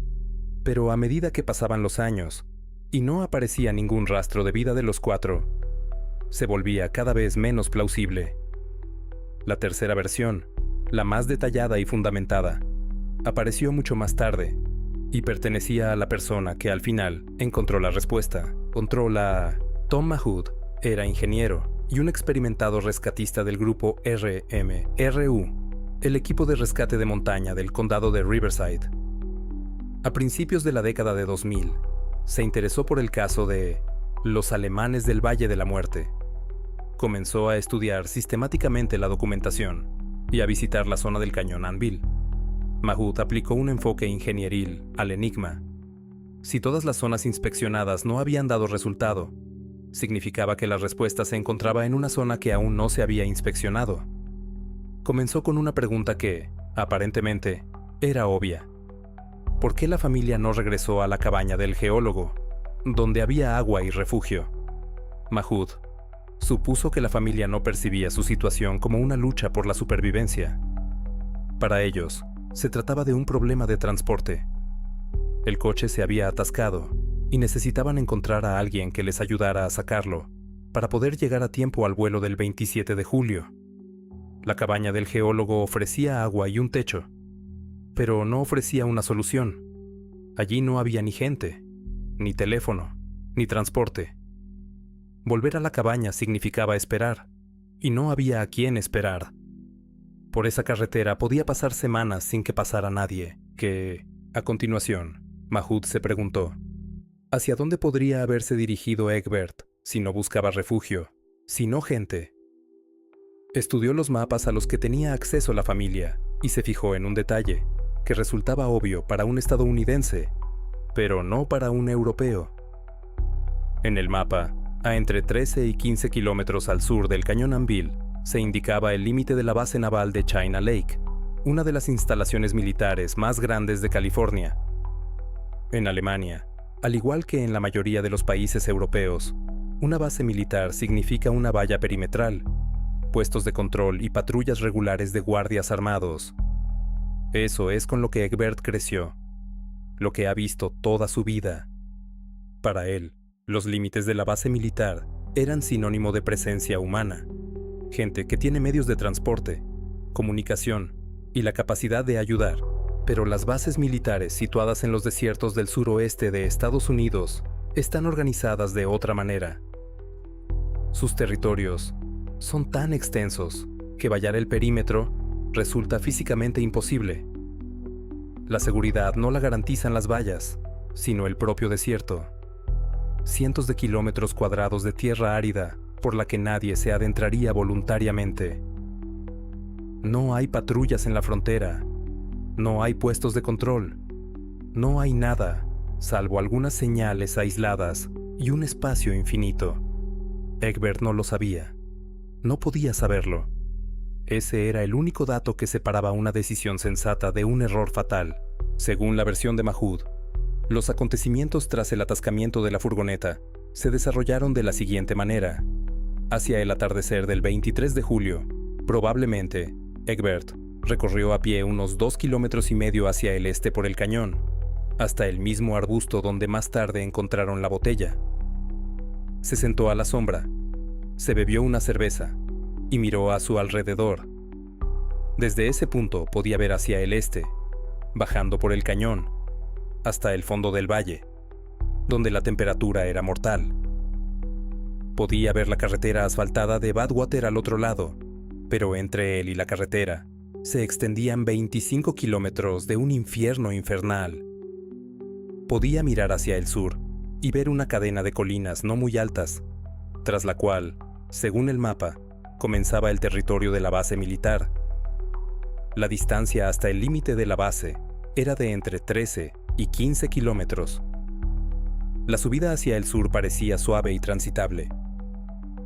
pero a medida que pasaban los años y no aparecía ningún rastro de vida de los cuatro, se volvía cada vez menos plausible. La tercera versión, la más detallada y fundamentada, apareció mucho más tarde y pertenecía a la persona que al final encontró la respuesta. Tom Mahood era ingeniero y un experimentado rescatista del grupo RMRU, el equipo de rescate de montaña del condado de Riverside. A principios de la década de 2000, se interesó por el caso de los alemanes del Valle de la Muerte. Comenzó a estudiar sistemáticamente la documentación y a visitar la zona del cañón Anvil. Mahood aplicó un enfoque ingenieril al enigma. Si todas las zonas inspeccionadas no habían dado resultado, significaba que la respuesta se encontraba en una zona que aún no se había inspeccionado. Comenzó con una pregunta que, aparentemente, era obvia. ¿Por qué la familia no regresó a la cabaña del geólogo, donde había agua y refugio? Mahood supuso que la familia no percibía su situación como una lucha por la supervivencia. Para ellos, se trataba de un problema de transporte. El coche se había atascado y necesitaban encontrar a alguien que les ayudara a sacarlo para poder llegar a tiempo al vuelo del 27 de julio. La cabaña del geólogo ofrecía agua y un techo, pero no ofrecía una solución. Allí no había ni gente, ni teléfono, ni transporte. Volver a la cabaña significaba esperar, y no había a quién esperar. Por esa carretera podía pasar semanas sin que pasara nadie, a continuación, Mahood se preguntó, ¿hacia dónde podría haberse dirigido Egbert si no buscaba refugio, si no gente? Estudió los mapas a los que tenía acceso la familia y se fijó en un detalle que resultaba obvio para un estadounidense, pero no para un europeo. En el mapa, a entre 13 y 15 kilómetros al sur del cañón Anvil, se indicaba el límite de la base naval de China Lake, una de las instalaciones militares más grandes de California. En Alemania, al igual que en la mayoría de los países europeos, una base militar significa una valla perimetral, puestos de control y patrullas regulares de guardias armados. Eso es con lo que Egbert creció, lo que ha visto toda su vida. Para él, los límites de la base militar eran sinónimo de presencia humana, gente que tiene medios de transporte, comunicación y la capacidad de ayudar. Pero las bases militares situadas en los desiertos del suroeste de Estados Unidos están organizadas de otra manera. Sus territorios son tan extensos que vallar el perímetro resulta físicamente imposible. La seguridad no la garantizan las vallas, sino el propio desierto. Cientos de kilómetros cuadrados de tierra árida por la que nadie se adentraría voluntariamente. No hay patrullas en la frontera, no hay puestos de control, no hay nada, salvo algunas señales aisladas y un espacio infinito. Egbert no lo sabía, no podía saberlo. Ese era el único dato que separaba una decisión sensata de un error fatal. Según la versión de Mahood, los acontecimientos tras el atascamiento de la furgoneta se desarrollaron de la siguiente manera. Hacia el atardecer del 23 de julio, probablemente, Egbert recorrió a pie unos 2,5 kilómetros hacia el este por el cañón, hasta el mismo arbusto donde más tarde encontraron la botella. Se sentó a la sombra, se bebió una cerveza y miró a su alrededor. Desde ese punto podía ver hacia el este, bajando por el cañón, hasta el fondo del valle, donde la temperatura era mortal. Podía ver la carretera asfaltada de Badwater al otro lado, pero entre él y la carretera se extendían 25 kilómetros de un infierno infernal. Podía mirar hacia el sur y ver una cadena de colinas no muy altas, tras la cual, según el mapa, comenzaba el territorio de la base militar. La distancia hasta el límite de la base era de entre 13 y 15 kilómetros. La subida hacia el sur parecía suave y transitable.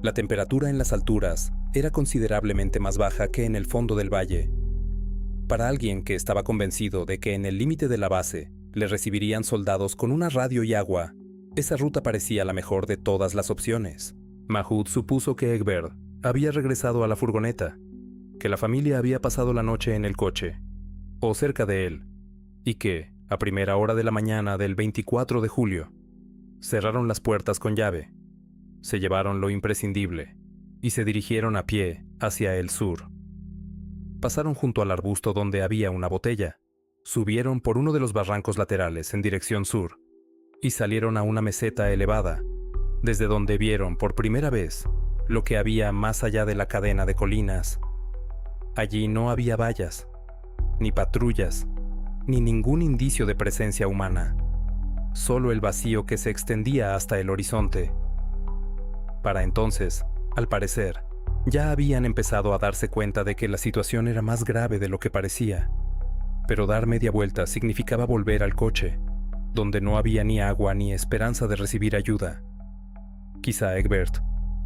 La temperatura en las alturas era considerablemente más baja que en el fondo del valle. Para alguien que estaba convencido de que en el límite de la base le recibirían soldados con una radio y agua, esa ruta parecía la mejor de todas las opciones. Mahmoud supuso que Egbert había regresado a la furgoneta, que la familia había pasado la noche en el coche, o cerca de él, y que, a primera hora de la mañana del 24 de julio, cerraron las puertas con llave, se llevaron lo imprescindible y se dirigieron a pie hacia el sur. Pasaron junto al arbusto donde había una botella, subieron por uno de los barrancos laterales en dirección sur y salieron a una meseta elevada, desde donde vieron por primera vez lo que había más allá de la cadena de colinas. Allí no había vallas, ni patrullas, ni ningún indicio de presencia humana, solo el vacío que se extendía hasta el horizonte. Para entonces, al parecer, ya habían empezado a darse cuenta de que la situación era más grave de lo que parecía, pero dar media vuelta significaba volver al coche, donde no había ni agua ni esperanza de recibir ayuda. Quizá Egbert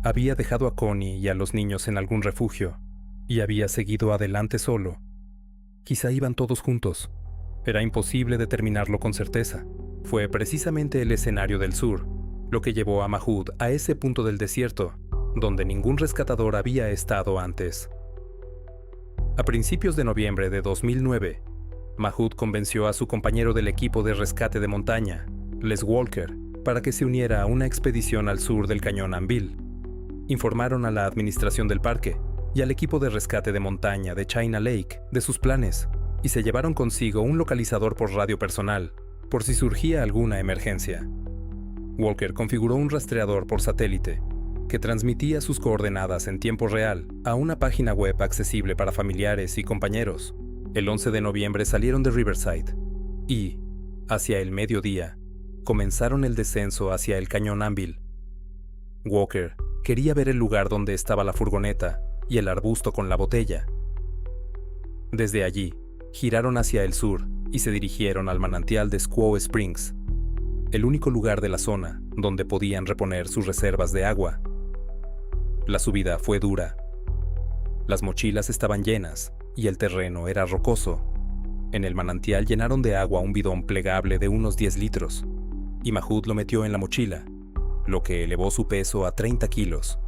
había dejado a Connie y a los niños en algún refugio y había seguido adelante solo. Quizá iban todos juntos. Era imposible determinarlo con certeza. Fue precisamente el escenario del sur lo que llevó a Mahmoud a ese punto del desierto, donde ningún rescatador había estado antes. A principios de noviembre de 2009, Mahmoud convenció a su compañero del equipo de rescate de montaña, Les Walker, para que se uniera a una expedición al sur del cañón Anvil. Informaron a la administración del parque y al equipo de rescate de montaña de China Lake de sus planes y se llevaron consigo un localizador por radio personal, por si surgía alguna emergencia. Walker configuró un rastreador por satélite que transmitía sus coordenadas en tiempo real a una página web accesible para familiares y compañeros. El 11 de noviembre salieron de Riverside y, hacia el mediodía, comenzaron el descenso hacia el cañón Anvil. Walker quería ver el lugar donde estaba la furgoneta y el arbusto con la botella. Desde allí, giraron hacia el sur y se dirigieron al manantial de Squaw Springs, el único lugar de la zona donde podían reponer sus reservas de agua. La subida fue dura. Las mochilas estaban llenas y el terreno era rocoso. En el manantial llenaron de agua un bidón plegable de unos 10 litros, y Mahmoud lo metió en la mochila, lo que elevó su peso a 30 kilos.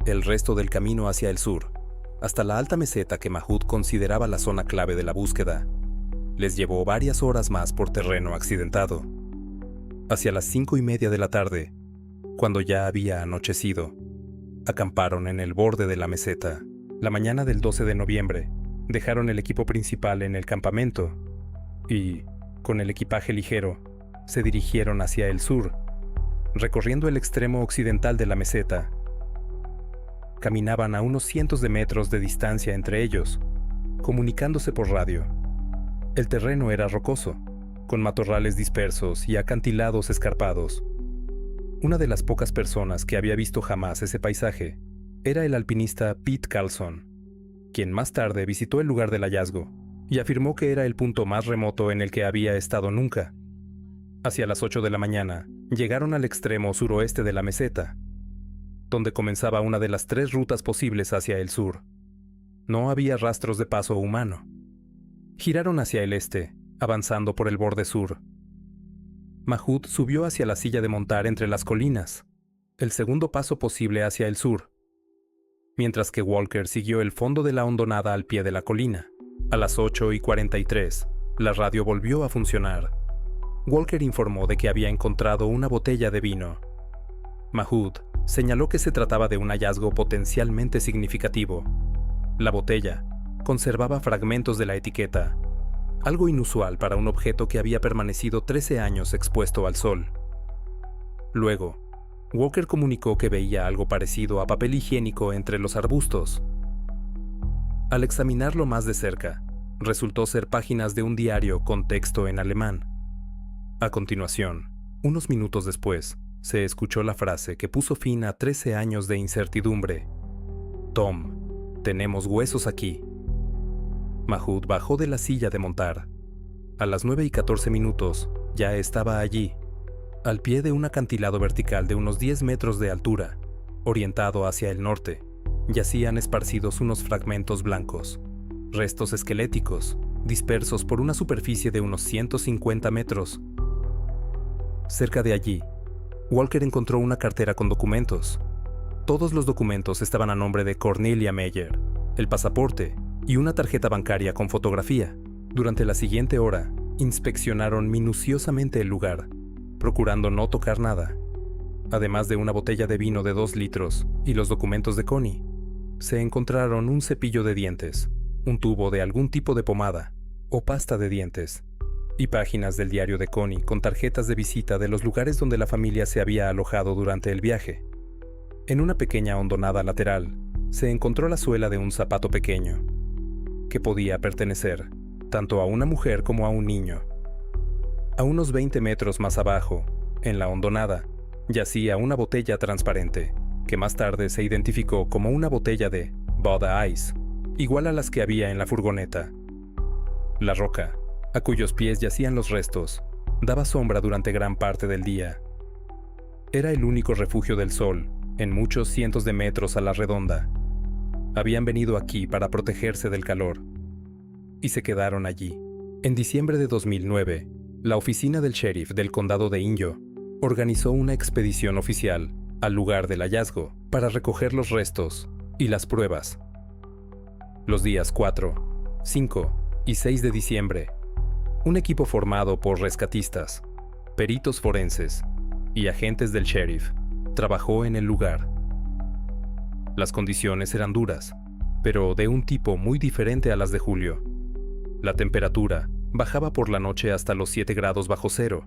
El resto del camino hacia el sur, hasta la alta meseta que Mahmoud consideraba la zona clave de la búsqueda, les llevó varias horas más por terreno accidentado. Hacia las 5:30 de la tarde, cuando ya había anochecido, acamparon en el borde de la meseta. La mañana del 12 de noviembre, dejaron el equipo principal en el campamento y, con el equipaje ligero, se dirigieron hacia el sur, recorriendo el extremo occidental de la meseta. Caminaban a unos cientos de metros de distancia entre ellos, comunicándose por radio. El terreno era rocoso, con matorrales dispersos y acantilados escarpados. Una de las pocas personas que había visto jamás ese paisaje era el alpinista Pete Carlson, quien más tarde visitó el lugar del hallazgo y afirmó que era el punto más remoto en el que había estado nunca. Hacia las 8 de la mañana, llegaron al extremo suroeste de la meseta, donde comenzaba una de las 3 rutas posibles hacia el sur. No había rastros de paso humano. Giraron hacia el este, avanzando por el borde sur. Mahmoud subió hacia la silla de montar entre las colinas, el segundo paso posible hacia el sur, mientras que Walker siguió el fondo de la hondonada al pie de la colina. A las 8:43, la radio volvió a funcionar. Walker informó de que había encontrado una botella de vino. Mahmoud señaló que se trataba de un hallazgo potencialmente significativo. La botella conservaba fragmentos de la etiqueta, algo inusual para un objeto que había permanecido 13 años expuesto al sol. Luego, Walker comunicó que veía algo parecido a papel higiénico entre los arbustos. Al examinarlo más de cerca, resultó ser páginas de un diario con texto en alemán. A continuación, unos minutos después, se escuchó la frase que puso fin a 13 años de incertidumbre. Tom, tenemos huesos aquí. Mahmoud bajó de la silla de montar. A las 9:14 ya estaba allí, al pie de un acantilado vertical de unos 10 metros de altura, orientado hacia el norte. Yacían esparcidos unos fragmentos blancos, restos esqueléticos, dispersos por una superficie de unos 150 metros. Cerca de allí, Walker encontró una cartera con documentos, Todos los documentos estaban a nombre de Cornelia Meyer, el pasaporte y una tarjeta bancaria con fotografía. Durante la siguiente hora, inspeccionaron minuciosamente el lugar, procurando no tocar nada. Además de una botella de vino de 2 litros y los documentos de Connie, se encontraron un cepillo de dientes, un tubo de algún tipo de pomada o pasta de dientes, y páginas del diario de Connie con tarjetas de visita de los lugares donde la familia se había alojado durante el viaje. En una pequeña hondonada lateral, se encontró la suela de un zapato pequeño, que podía pertenecer tanto a una mujer como a un niño. A unos 20 metros más abajo, en la hondonada, yacía una botella transparente, que más tarde se identificó como una botella de Bud Ice, igual a las que había en la furgoneta. La roca, a cuyos pies yacían los restos, daba sombra durante gran parte del día. Era el único refugio del sol, en muchos cientos de metros a la redonda. Habían venido aquí para protegerse del calor, y se quedaron allí. En diciembre de 2009, la oficina del sheriff del condado de Inyo organizó una expedición oficial al lugar del hallazgo para recoger los restos y las pruebas. Los días 4, 5 y 6 de diciembre, un equipo formado por rescatistas, peritos forenses y agentes del sheriff trabajó en el lugar. Las condiciones eran duras, pero de un tipo muy diferente a las de julio. La temperatura bajaba por la noche hasta los 7 grados bajo cero,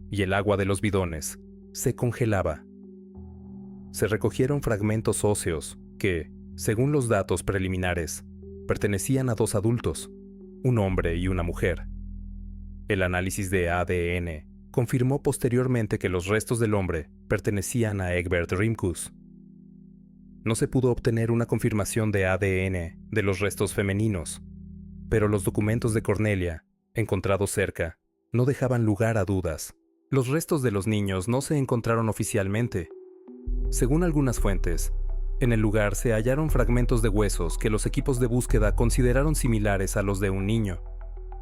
y el agua de los bidones se congelaba. Se recogieron fragmentos óseos que, según los datos preliminares, pertenecían a 2 adultos, un hombre y una mujer. El análisis de ADN confirmó posteriormente que los restos del hombre pertenecían a Egbert Rimkus. No se pudo obtener una confirmación de ADN de los restos femeninos, pero los documentos de Cornelia, encontrados cerca, no dejaban lugar a dudas. Los restos de los niños no se encontraron oficialmente. Según algunas fuentes, en el lugar se hallaron fragmentos de huesos que los equipos de búsqueda consideraron similares a los de un niño,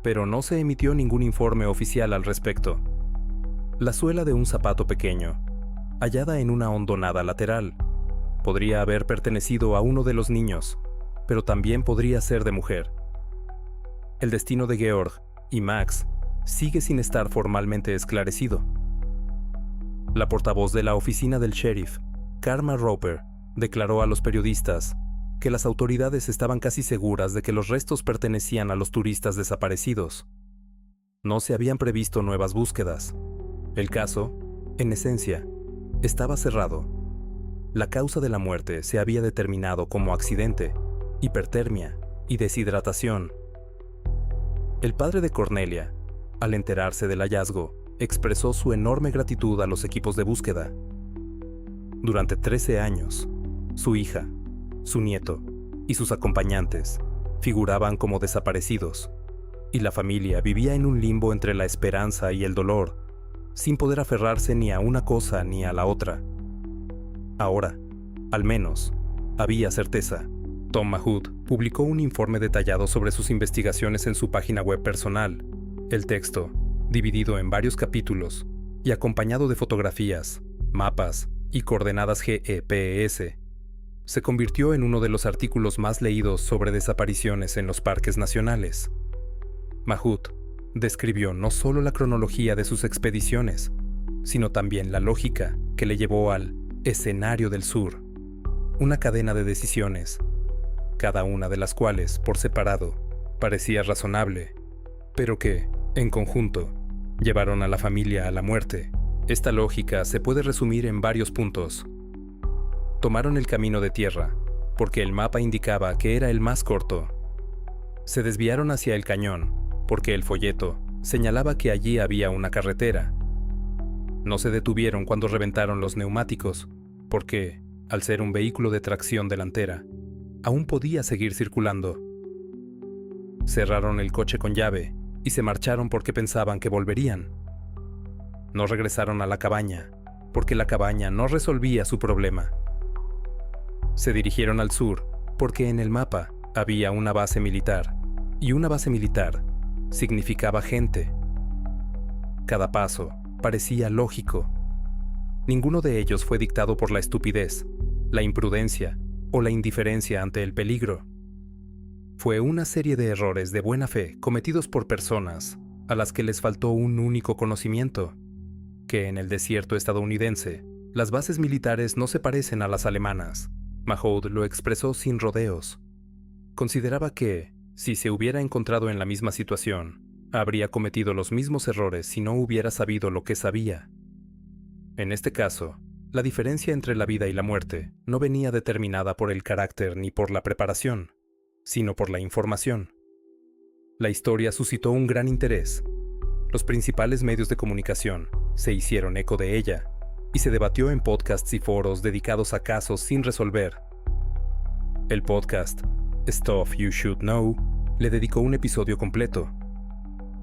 pero no se emitió ningún informe oficial al respecto. La suela de un zapato pequeño, hallada en una hondonada lateral, podría haber pertenecido a uno de los niños, pero también podría ser de mujer. El destino de Georg y Max sigue sin estar formalmente esclarecido. La portavoz de la oficina del sheriff, Karma Roper, declaró a los periodistas que las autoridades estaban casi seguras de que los restos pertenecían a los turistas desaparecidos. No se habían previsto nuevas búsquedas. El caso, en esencia, estaba cerrado. La causa de la muerte se había determinado como accidente, hipertermia y deshidratación. El padre de Cornelia, al enterarse del hallazgo, expresó su enorme gratitud a los equipos de búsqueda. Durante 13 años, su hija, su nieto y sus acompañantes figuraban como desaparecidos, y la familia vivía en un limbo entre la esperanza y el dolor, sin poder aferrarse ni a una cosa ni a la otra. Ahora, al menos, había certeza. Tom Mahood publicó un informe detallado sobre sus investigaciones en su página web personal. El texto, dividido en varios capítulos y acompañado de fotografías, mapas y coordenadas GPS, se convirtió en uno de los artículos más leídos sobre desapariciones en los parques nacionales. Mahood describió no solo la cronología de sus expediciones, sino también la lógica que le llevó al escenario del sur, una cadena de decisiones, cada una de las cuales, por separado, parecía razonable, pero que, en conjunto, llevaron a la familia a la muerte. Esta lógica se puede resumir en varios puntos. Tomaron el camino de tierra, porque el mapa indicaba que era el más corto. Se desviaron hacia el cañón, porque el folleto señalaba que allí había una carretera. No se detuvieron cuando reventaron los neumáticos, porque, al ser un vehículo de tracción delantera, aún podía seguir circulando. Cerraron el coche con llave y se marcharon porque pensaban que volverían. No regresaron a la cabaña, porque la cabaña no resolvía su problema. Se dirigieron al sur, porque en el mapa había una base militar, y una base militar significaba gente. Cada paso parecía lógico. Ninguno de ellos fue dictado por la estupidez, la imprudencia o la indiferencia ante el peligro. Fue una serie de errores de buena fe cometidos por personas a las que les faltó un único conocimiento, que en el desierto estadounidense las bases militares no se parecen a las alemanas. Mahood lo expresó sin rodeos. Consideraba que, si se hubiera encontrado en la misma situación, habría cometido los mismos errores si no hubiera sabido lo que sabía. En este caso, la diferencia entre la vida y la muerte no venía determinada por el carácter ni por la preparación, sino por la información. La historia suscitó un gran interés. Los principales medios de comunicación se hicieron eco de ella y se debatió en podcasts y foros dedicados a casos sin resolver. El podcast Stuff You Should Know le dedicó un episodio completo.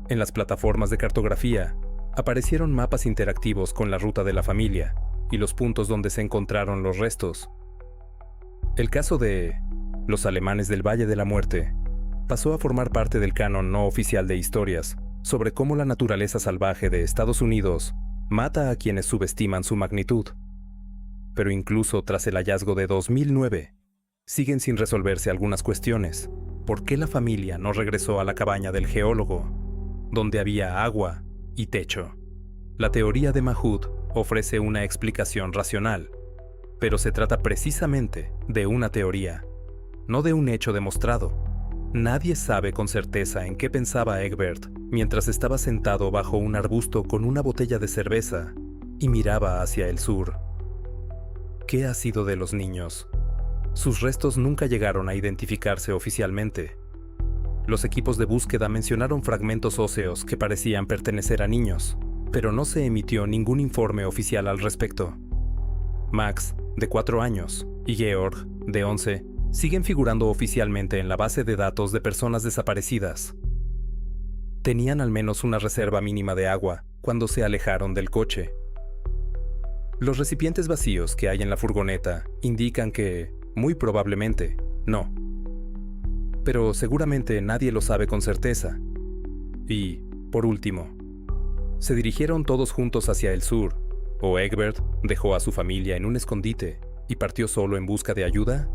En las plataformas de cartografía aparecieron mapas interactivos con la ruta de la familia y los puntos donde se encontraron los restos. El caso de los alemanes del Valle de la Muerte pasó a formar parte del canon no oficial de historias sobre cómo la naturaleza salvaje de Estados Unidos mata a quienes subestiman su magnitud. Pero incluso tras el hallazgo de 2009, siguen sin resolverse algunas cuestiones. ¿Por qué la familia no regresó a la cabaña del geólogo, donde había agua y techo? La teoría de Mahood ofrece una explicación racional, pero se trata precisamente de una teoría, no de un hecho demostrado. Nadie sabe con certeza en qué pensaba Egbert mientras estaba sentado bajo un arbusto con una botella de cerveza y miraba hacia el sur. ¿Qué ha sido de los niños? Sus restos nunca llegaron a identificarse oficialmente. Los equipos de búsqueda mencionaron fragmentos óseos que parecían pertenecer a niños, pero no se emitió ningún informe oficial al respecto. Max, de 4 años, y Georg, de 11, siguen figurando oficialmente en la base de datos de personas desaparecidas. Tenían al menos una reserva mínima de agua cuando se alejaron del coche. Los recipientes vacíos que hay en la furgoneta indican que, muy probablemente, no. Pero seguramente nadie lo sabe con certeza. Y, por último, ¿se dirigieron todos juntos hacia el sur, o Egbert dejó a su familia en un escondite y partió solo en busca de ayuda?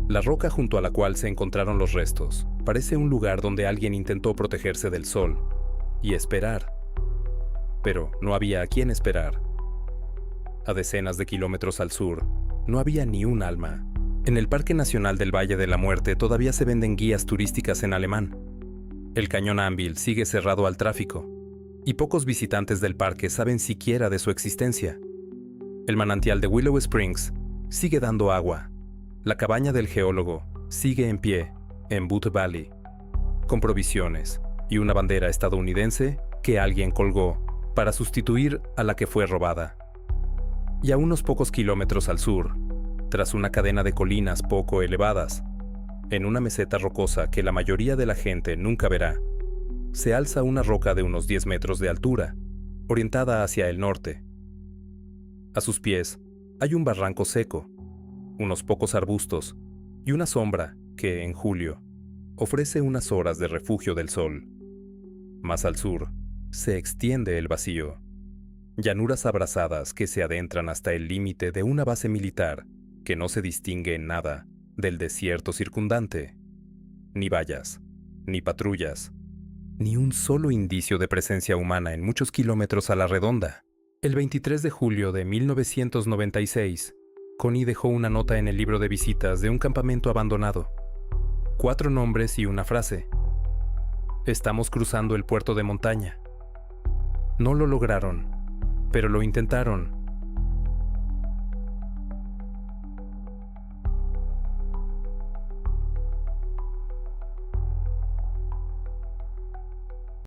La roca junto a la cual se encontraron los restos parece un lugar donde alguien intentó protegerse del sol y esperar. Pero no había a quién esperar. A decenas de kilómetros al sur, no había ni un alma. En el Parque Nacional del Valle de la Muerte todavía se venden guías turísticas en alemán. El cañón Anvil sigue cerrado al tráfico, y pocos visitantes del parque saben siquiera de su existencia. El manantial de Willow Springs sigue dando agua. La cabaña del geólogo sigue en pie en Butte Valley, con provisiones y una bandera estadounidense que alguien colgó para sustituir a la que fue robada. Y a unos pocos kilómetros al sur, tras una cadena de colinas poco elevadas, en una meseta rocosa que la mayoría de la gente nunca verá, se alza una roca de unos 10 metros de altura, orientada hacia el norte. A sus pies hay un barranco seco, unos pocos arbustos y una sombra que, en julio, ofrece unas horas de refugio del sol. Más al sur, se extiende el vacío. Llanuras abrasadas que se adentran hasta el límite de una base militar que no se distingue en nada del desierto circundante. Ni vallas, ni patrullas, ni un solo indicio de presencia humana en muchos kilómetros a la redonda. El 23 de julio de 1996, Connie dejó una nota en el libro de visitas de un campamento abandonado. 4 nombres y una frase. Estamos cruzando el puerto de montaña. No lo lograron, pero lo intentaron